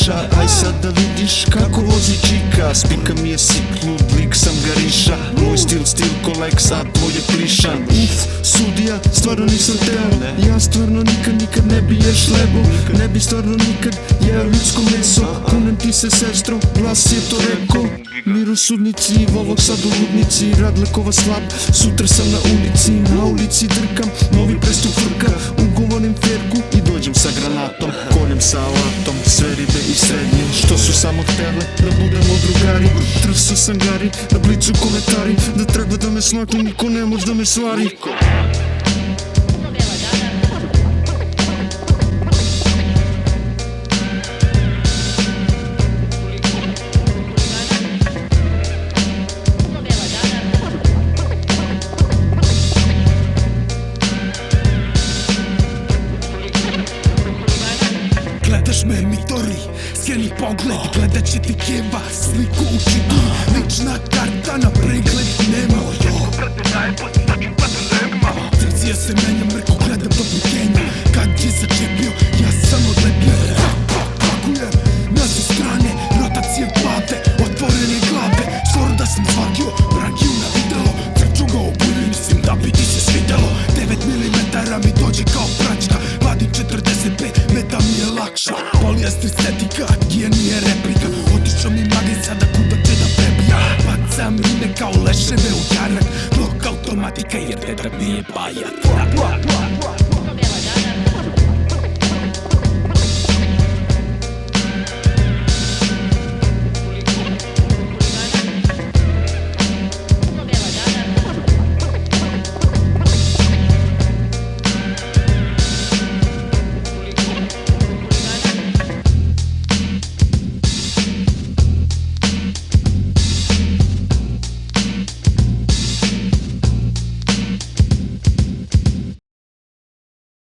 priča. Aj sad da vidiš kako vozi čika. Spika mi je siklud, lik sam gariša. Moj stil koleksa, tvoje plišan. Sudija, stvarno nisam teo. Ja stvarno nikad ne bi ješ lebu. Ne bi stvarno nikad jeo ljudsko meso. Kunem ti se sestro, glas je to rekao. Mir u sudnici, volok sad u ludnici. Radlekova slab, sutra sam na ulici. Na ulici drkam, novi prestup frka. Ugovorim ferku i dođem sa granatom. Koljem sa alatom, sve ribe i srednje što su samo htele da budemo drugari. Trso sam gari, na blicu komentari. Da treba da me smaknu, niko ne može da me svari. Gledaš me mitori, skeni pogled, gledat će ti keva, sliku u čitu, lična karta na pregled nema. Sekcija se menja, mrko gledam do bukenja, kad je začepio, ja sam odlepio. Pakujem, na sve strane, rotacije plate, otvorene glave, skoro da sam shvatio, bragiju na video, crču ga obulju, mislim da bi ti se svidelo. 9 mm mi dođe kao pračka, vadim 45, meta mi je lakša. Polijester estetika, gija nije replika, otišao mi magij sada kuda će da prebija. Bacam rime kao leševe u jarak, blok automatika jer vedrak mi je bajat.